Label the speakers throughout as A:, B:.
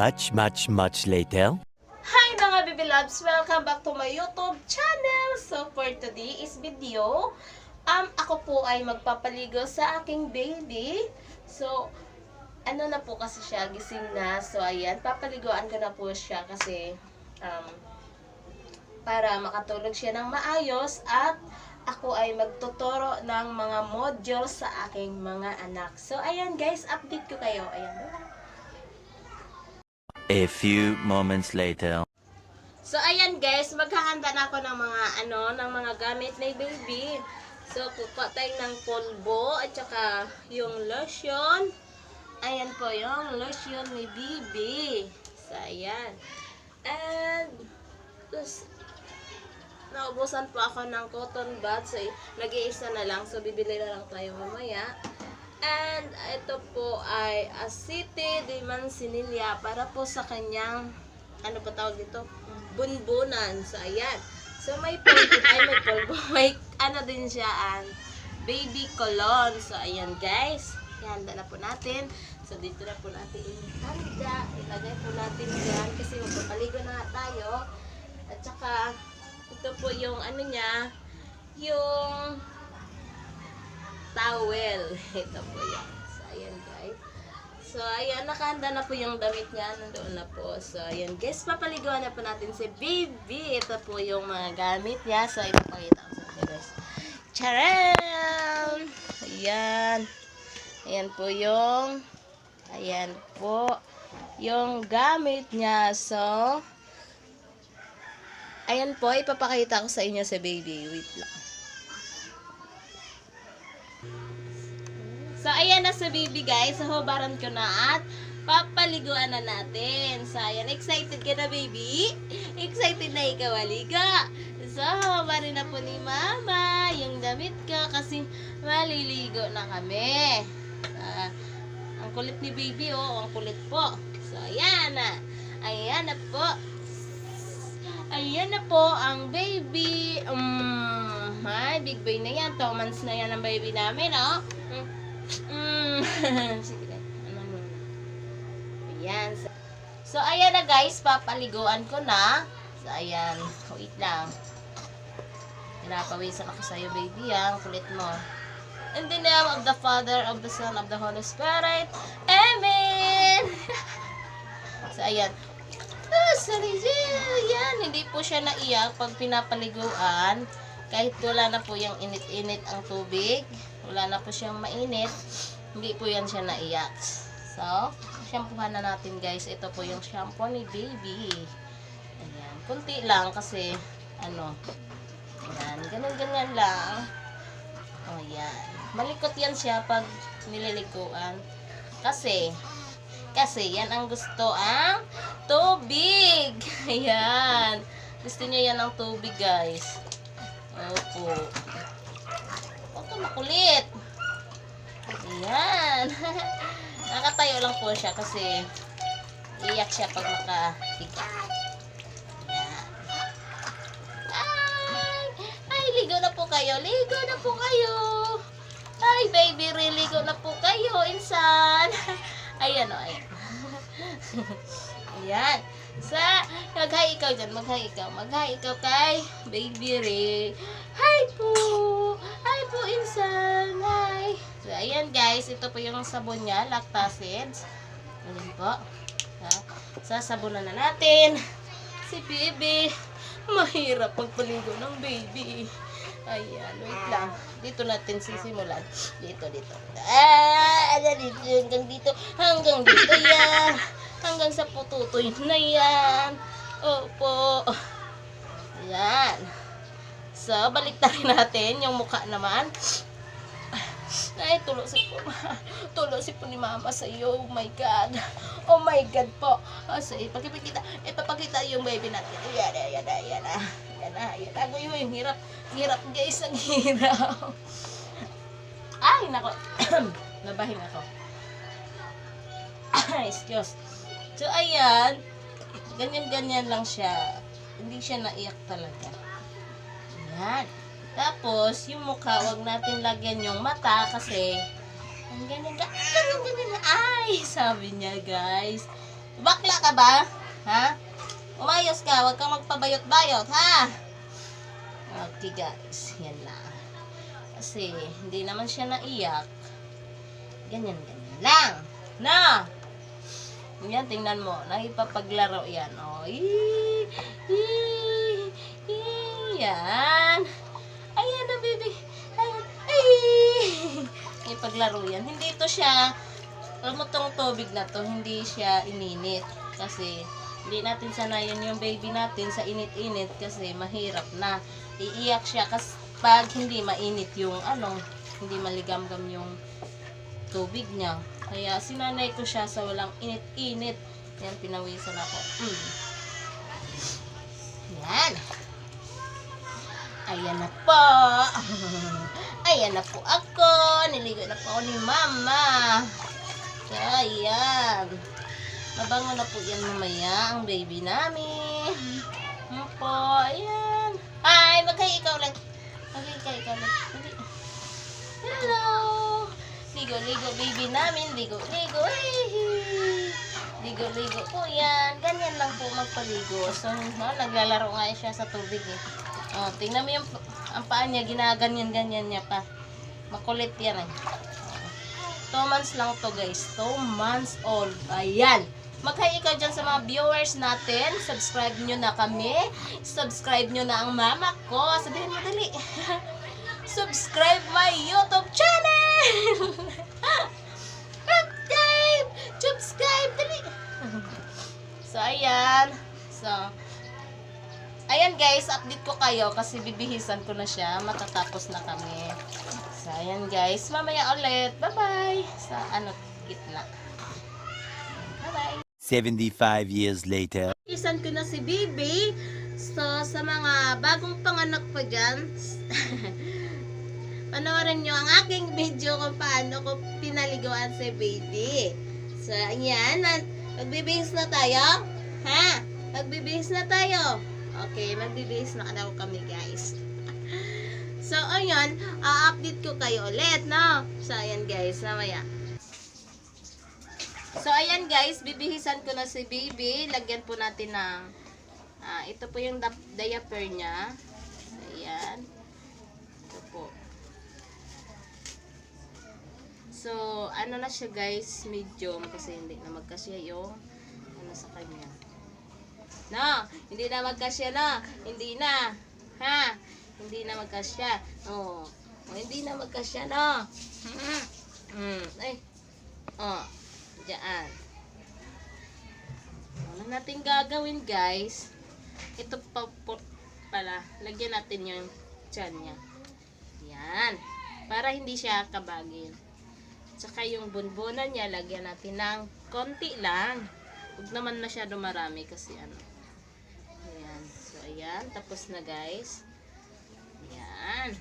A: much later.
B: Hi mga baby loves! Welcome back to my YouTube channel! So for today's video, ako po ay magpapaligo sa aking baby. So, ano na po kasi siya, gising na. So ayan, papaliguan ko na po siya kasi para makatulog siya ng maayos at ako ay magtuturo ng mga modules sa aking mga anak. So ayan guys, update ko kayo. Ayan.
A: A few moments later.
B: So ayan guys, maghahanda na ako ng mga gamit ni baby. So kukuha tayo ng polvo at saka yung lotion. Ayan po yung lotion ni baby. So ayan. And tapos naubusan po ako ng cotton bud. So nag-iisa na lang. So bibili na lang tayo mamaya. And ito po ay Aceite de Manzanilla para po sa kanyang, ano ba tawag dito? Bunbunan. So, ayan. So, may polvo. May ano din siya, baby cologne. So, ayan guys. Ihanda na po natin. So, dito na po natin ihanda. Ilagay po natin yan kasi magpapaligo na nga tayo. At saka, ito po yung ano niya, yung towel. Ito po yan. So, ayan guys. So, ayan. Nakahanda na po yung damit niya. Nandoon na po. So, ayan guys. Papaliguan na po natin si baby. Ito po yung mga gamit niya. So, ipapakita ko sa inyo guys. Charan! Ayan. Ayan po yung yung gamit niya. So, ayan po. Ipapakita ko sa inyo si baby. Wait lang. So, ayan na sa baby guys. So, hubaran ko na at papaliguan na natin. So, ayan. Excited ka na baby? Excited na ikaw aliga? So, hubarin na po ni mama yung damit ko kasi maliligo na kami. Ang kulit ni baby oh. Ang kulit po. So, ayan na. Ayan na po. Ayan na po ang baby. Ay, big boy na yan. 2 months na yan ang baby namin oh. Sige, ayan. So, ayan na guys, papaliguan ko na. So, ayan. Wait lang. Pinapawisan ako sa'yo, baby, ang kulit mo. In the name of the Father, of the Son, of the Holy Spirit. Amen! So, ayan. Yan. Hindi po siya naiyak pag pinapaliguan. Kahit wala na po yung init-init ang tubig. Wala na po siyang mainit. Hindi po yan siya naiyak. So, shampoohan na natin guys. Ito po yung shampoo ni baby. Ayan. Kunti lang kasi, ayan. Ganyan lang. O, ayan. Malikot yan siya pag nililiguan. Kasi, yan ang gusto ang tubig. Ayan. Gusto niya yan ang tubig guys. Opo. Huwag ka makulit. Ayan. Nakatayo lang po siya kasi iyak siya pag nakahiga. Ayan. Ay, ligo na po kayo. Ligo na po kayo. Ay, baby, ligo na po kayo. Insan. Ayan o, ayan. Ayan. Mag-hi ikaw dyan. Mag-hi ikaw kay baby Ray. Hi po! Hi po, insan! Hi! So, ayan guys. Ito po yung sabon niya. Lactacids. Ayan po. Sasabunan na natin. Si baby. Mahirap magpaligo ng baby. Ayan. Wait lang. Dito natin sisimulan. Dito. Dito. Hanggang dito. Hanggang dito yan. Hanggang sa pututoy na yan. Opo. Yan. So, balik natin yung mukha naman. Ay, tulo si po ni mama sa iyo. Oh my God. Oh my God po. So, ipapakita yung baby natin. Ayan na. Yung hirap. Hirap guys, ang hirap. Ay, nako. Nabahin ako. Excuse. So, ayan. Ganyan lang siya. Hindi siya naiyak talaga. Ayan. Tapos, yung mukha, wag natin lagyan yung mata kasi ganyan. Ay, sabi niya guys. Bakla ka ba? Ha? Umayos ka, huwag kang magpabayot-bayot, ha? Okay guys, yan lang. Kasi, hindi naman siya naiyak. Ganyan lang. Na! Yan, tingnan mo. Nakipapaglaro yan. O, yan. Ayan na, baby. Nakipaglaro yan. Hindi ito siya, alam mo tong tubig na to, hindi siya ininit. Kasi, hindi natin sanayan yung baby natin sa init-init kasi mahirap na. Iiyak siya kasi pag hindi mainit yung hindi maligam-gam yung tubig niya. Kaya sinanay ko siya sa walang init-init. Yan, pinawisan ako. Yan. Ayan na po. Ayan na po ako. Niligo na po ako ni mama. Ayan. Mabango na po yan mamaya ang baby namin. Ano po. Ayan. Hi, magkaya ikaw lang. Magkaya ikaw lang. Hello. Ligo-ligo baby namin. Ligo-ligo. Ligo-ligo po yan. Ganyan lang po magpaligo. So, naglalaro nga siya sa tubig eh. Oh, tingnan mo yung ang paa niya. Ginaganyan-ganyan niya pa. Makulit yan eh. 2 months lang to guys. 2 months old. Ayan. Mag-hi ikaw dyan sa mga viewers natin. Subscribe nyo na kami. Subscribe nyo na ang mama ko. Sabihin mo dali. Subscribe my YouTube channel. Subscribe dali. So ayan. So ayan guys, update ko kayo kasi bibihisan ko na siya. Matatapos na kami. So ayan guys, mamaya ulit. Bye-bye. Sa gitna. Bye-bye.
A: 75 years later.
B: Isan ko na si Bibi. So, sa mga bagong panganak pa dyan, panoorin nyo ang aking video kung paano ko pinaliguan si Baby. So, ayan. Magbibihis na tayo. Ha? Magbibihis na tayo. Okay, magbibihis na daw kami guys. So, ayan. A-update ko kayo ulit, no? So, ayan guys. Namaya. So, ayan guys, bibihisan ko na si Baby. Lagyan po natin ng, ito po yung diaper niya. So, ayan. Ito po. So, ano na siya guys, medium. Kasi hindi na magkasya yung, sa kanya. No, hindi na magkasya na. Hindi na. Ha? Hindi na magkasya. Oh, hindi na magkasya na. Ay. Oh. Diyan. Ano natin gagawin guys? Ito pa pala. Lagyan natin yung tiyan niya. Yan. Para hindi siya kabagin. Tsaka yung bunbunan niya, lagyan natin ng konti lang. Huwag naman masyado marami kasi Ayan. So, ayan. Tapos na guys. Ayan.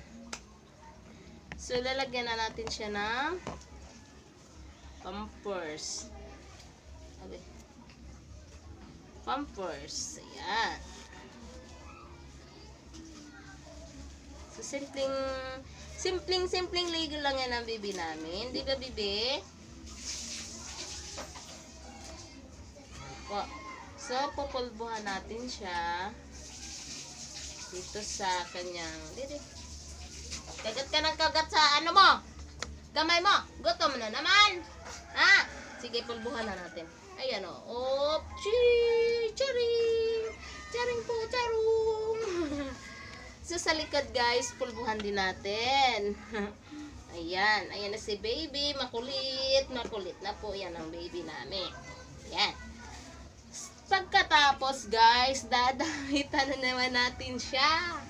B: So, lalagyan na natin siya ng Pampers. Okay. Pampers. Ayan. So, simpleng ligo lang yan ang baby namin. Di ba, baby? So, pupulbuhan natin siya dito sa kanyang kagat ka ng kagat sa mo? Gamay mo. Gutom na naman. Ha? Sige, pulbuhan na natin. Ayan o. Charing. Charing po, charong. So, sa likod guys, pulbuhan din natin. Ayan. Ayan na si baby. Makulit. Makulit na po. Yan ang baby namin. Ayan. Pagkatapos guys, dadamitan na naman natin siya.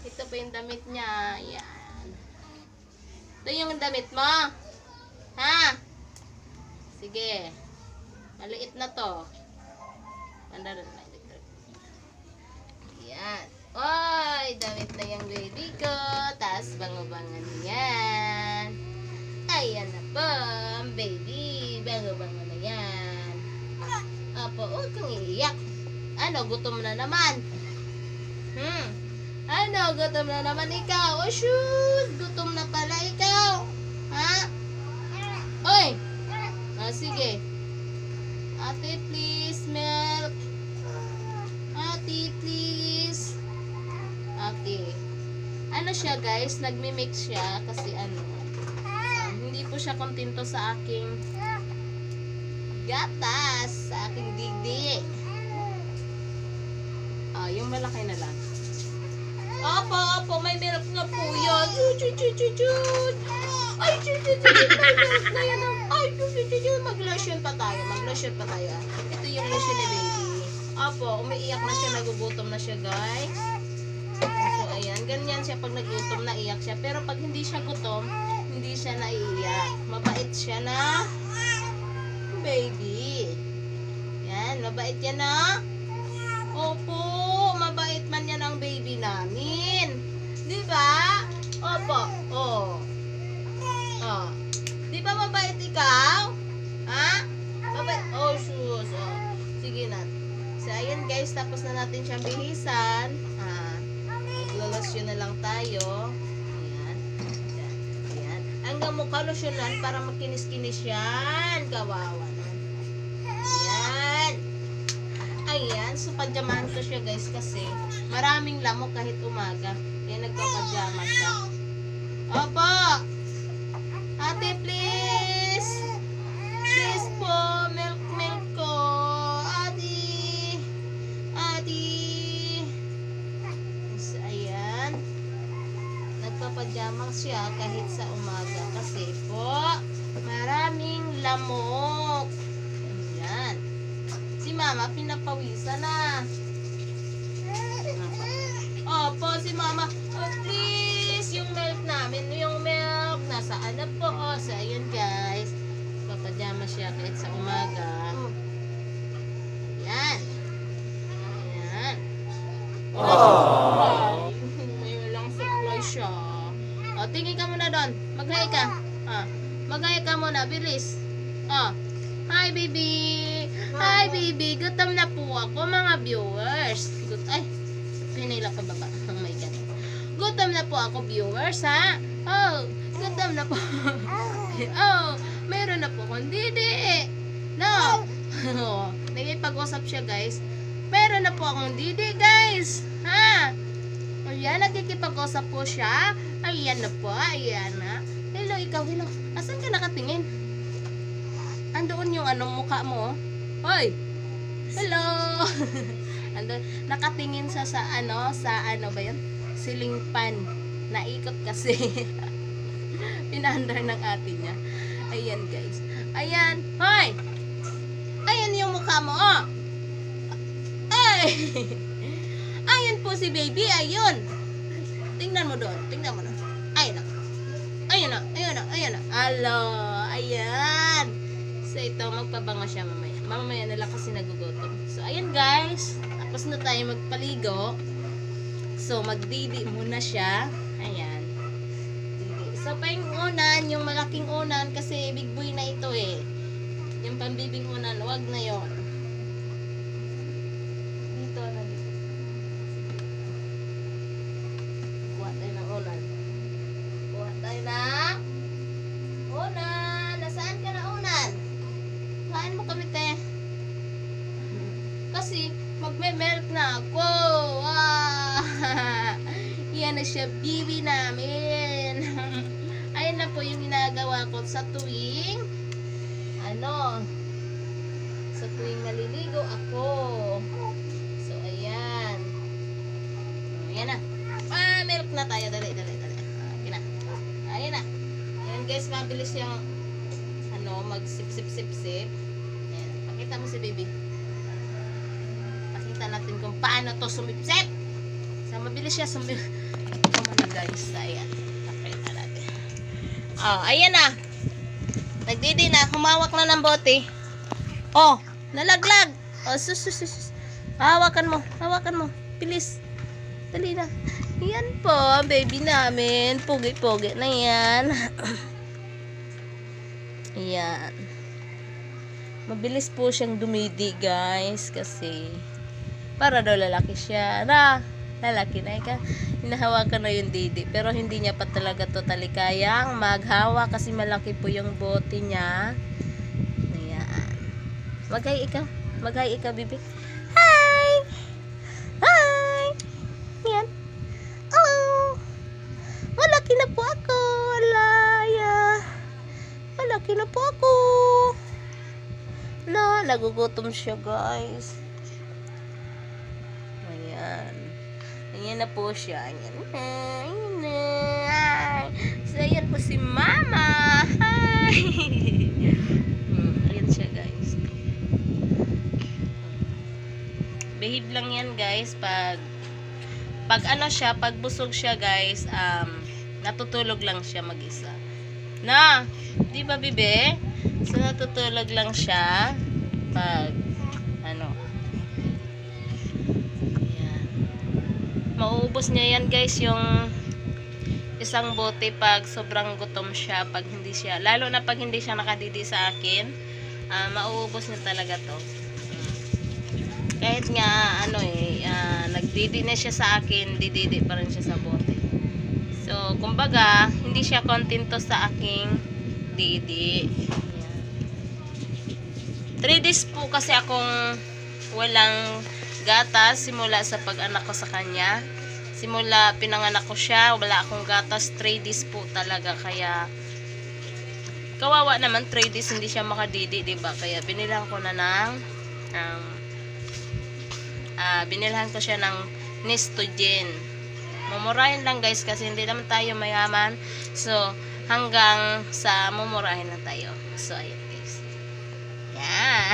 B: Ito pa yung damit niya. Ayan. Ito yung damit mo. Ha? Sige. Maliit na to. Ayan. Oy, damit na yung baby ko. Tapos bango-bangan yan. Ayan na po, baby. Bango-bango na yan. Apo, huwag kang iiyak. Ano, gutom na naman. Ano, gutom na naman ikaw. Oh, shoot. Gutom na pala ikaw. Ha? Oy. Sige. Ate, please. siya guys, nagmi-mix siya kasi hindi po siya kontento sa aking gatas, sa aking didi. Yung malaki na lang. Opo, may milk na po yun. Ay, may milk na yan. Ay, mag-lotion pa tayo. Ito yung lotion ni baby. Opo, umiiyak na siya, nagugutom na siya guys. So, ayan, ganyan siya pag nagutom, naiyak siya. Pero pag hindi siya gutom, hindi siya naiiyak. Mabait siya na baby. Yan, mabait yan na. Opo, mabait man yan ang baby namin. Diba? Opo, Diba mabait ikaw? Ha? Mabait? Sus. Sige na. So, ayan guys, tapos na natin siyang bihisan. Maglalasyon na lang tayo. Ayan. Hanggang mukha lotionan para makinis-kinis yan. Kawawa na. Ayan. So, padyamahan ko siya guys kasi maraming lamok kahit umaga. Kaya nagpapadyama siya. Opo! Ate, please! Please po, milk ko. Ate! So, ayan. Nagpapadyama siya kahit sa umaga kasi po maraming lamok. Ayan. Si mama pinapawisan na. Opo, si mama. Please, yung milk namin. Yung milk. Nasaan na po? So, ayan guys. Papadyama siya kahit sa umaga. Ayan. May walang supply siya. Tingin ka muna doon. Mag-hi ka. Mag-hi ka muna. Bilis. Hi, baby. Hi, baby. Gutom na po ako, mga viewers. Pinila pa baba. Oh my God. Gutom na po ako, viewers, ha? Gutom na po. Meron na po akong didi. No. Nagipag-usap siya, guys. Meron na po akong didi, guys. Ha? Ayan, nagkikipag-usap po siya. Ayan na po. Ayan na. Hello, ikaw. Hello. Asan ka nakatingin? Andoon yung mukha mo. Hoy. Hello. Andoon nakatingin sa ano ba 'yan? Ceiling fan. Naikot kasi. Pinaandar ng ate niya. Ayan, guys. Ayan. Hoy. Ayan yung mukha mo. Ay. Ayan po si baby. Ayun. Tingnan mo doon. Ayun na. Hello. Ayan. So, ito, magpabango siya mamaya. Mamaya na lang kasi nagugutom. So, ayan guys. Tapos na tayo magpaligo. So, magdidi muna siya. Ayan. Didi. So, pa yung unan, yung malaking unan, kasi big boy na ito eh. Yung pambibing unan, wag na yon. Dito na dito. Kuha tayo ng unan. Unan! Nasaan ka na unan? Kain mo kami, te. Kasi, magme-milk na ako. Yan na siya, bibi namin. Ayan na po yung ginagawa ko sa tuwing maliligo ako. So, ayan. Ayan na. Milk na tayo. Dali. Ayan na. Ayan guys, mabilis yung mag-sip-sip-sip-sip. Ayan. Pakita mo si baby. Pakita natin kung paano to sumipsip. So, mabilis siya na guys. Ayan. Pakita natin. Ayan na. Nagdidi na. Humawak na ng bote. Nalaglag. Sus. Hawakan mo. Bilis. Dali na. Yan po, baby namin. Pogi-pogi na yan. Ayan. Mabilis po siyang dumidi, guys. Kasi, para daw lalaki siya. Lalaki na. Hinahawakan na yung didi. Pero hindi niya pa talaga totally kayang maghawa kasi malaki po yung bote niya. Ayan. Mag-hi ikaw, baby. Hi! Ayan. nagugutom siya, guys. Ayan. Ayan na po siya. Ayan na. So, ayan po si Mama. Hi! Ayan siya, guys. Behave lang yan, guys. Pag ano siya, pag busog siya, guys, natutulog lang siya mag-isa. Na, di ba, bibe? So, natutulog lang siya pag ano. Ayan. Mauubos niya yan, guys, yung isang bote pag sobrang gutom siya, pag hindi siya, lalo na pag hindi siya nakadidi sa akin, mauubos niya talaga to. Kahit nga ano nagdidi na siya sa akin, dididi pa rin siya sa bote. So, kumbaga, hindi siya kontento sa aking didi. Ayan. 3 days po kasi akong walang gatas simula sa pag-anak ko sa kanya. Simula pinanganak ko siya, wala akong gatas, 3 days po talaga. Kaya kawawa naman, 3 days hindi siya makadidi, diba? Kaya binilhan ko na ng binilhan ko siya ng Nestogen. Mumurahin lang, guys, kasi hindi naman tayo mayaman. So, hanggang sa mumurahin na tayo. So, ayan, guys. Yeah.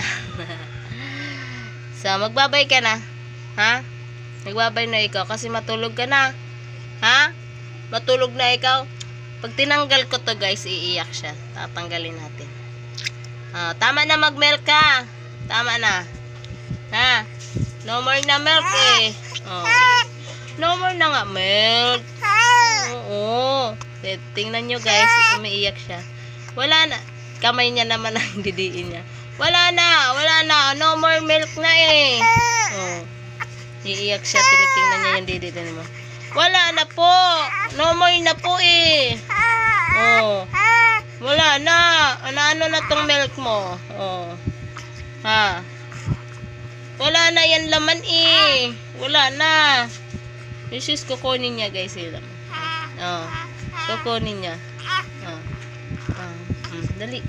B: So, magbabay ka na. Ha? Nagbabay na ikaw kasi matulog ka na. Ha? Matulog na ikaw. Pag tinanggal ko to, guys, iiyak siya. Tatanggalin natin. Tama na mag-milk ka. Tama na. Ha? No more na milk eh. No more na nga milk. Oo. Tingnan nyo, guys. Umiiyak siya. Wala na. Kamay niya naman ang didiin niya. Wala na. Wala na. No more milk na eh. Iiyak siya, tinitingnan niya yung dididin mo. Wala na po. No more na po eh. Wala na. Ano na tong milk mo? Ha? Wala na yan laman eh. Wala na. Isis, kukunin niya, guys. Kukunin niya. Dali.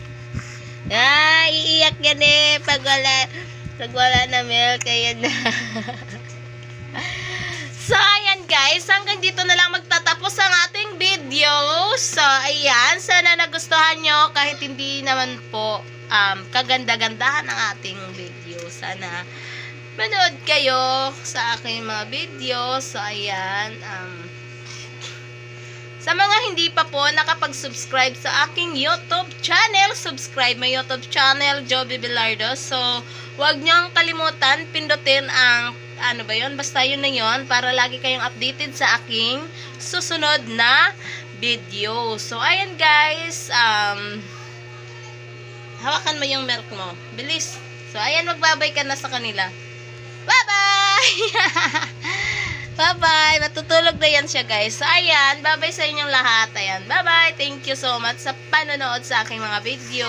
B: Iiyak yan eh. Pag wala na milk, ayan na. So, ayan, guys. Hanggang dito na lang magtatapos ang ating video. So, ayan. Sana nagustuhan nyo kahit hindi naman po kaganda-gandahan ang ating video. Sana manood kayo sa aking mga video. So, ayan. Sa mga hindi pa po nakapag-subscribe sa aking YouTube channel, subscribe my YouTube channel, Joby Bilardo. So, huwag niyong kalimutan, pindutin ang basta yun na yun, para lagi kayong updated sa aking susunod na video. So, ayan, guys, hawakan mo yung milk mo. Bilis. So, ayan, magbabay ka na sa kanila. Bye-bye! Bye-bye! Matutulog na yan siya, guys. So, ayan, bye-bye sa inyong lahat. Ayan, bye-bye! Thank you so much sa panonood sa aking mga video.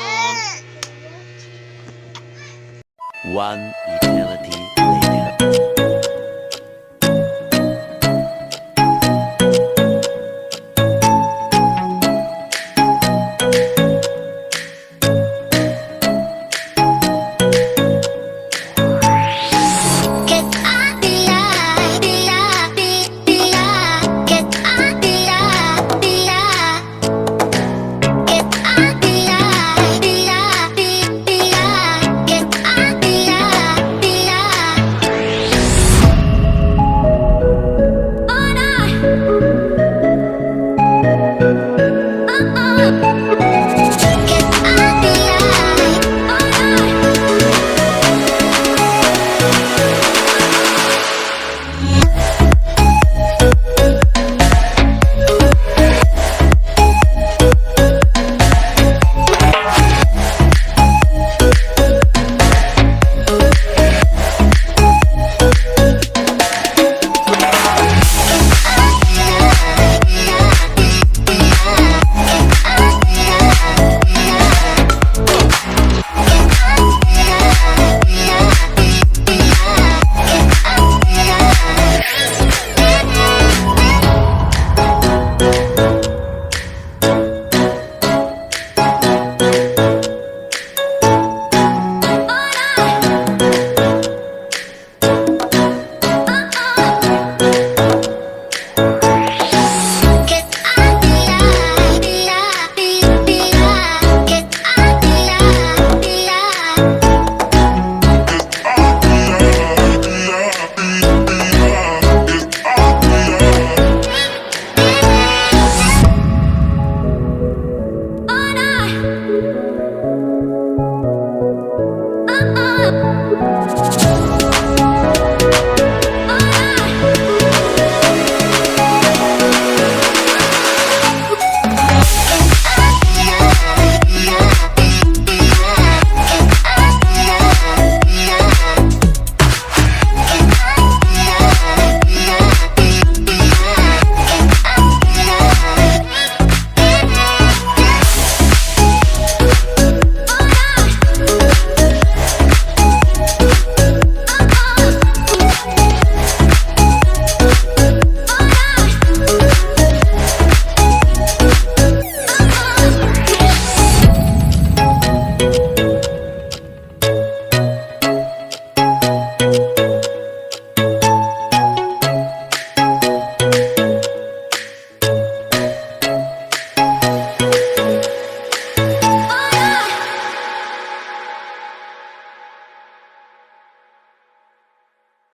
A: One eternity.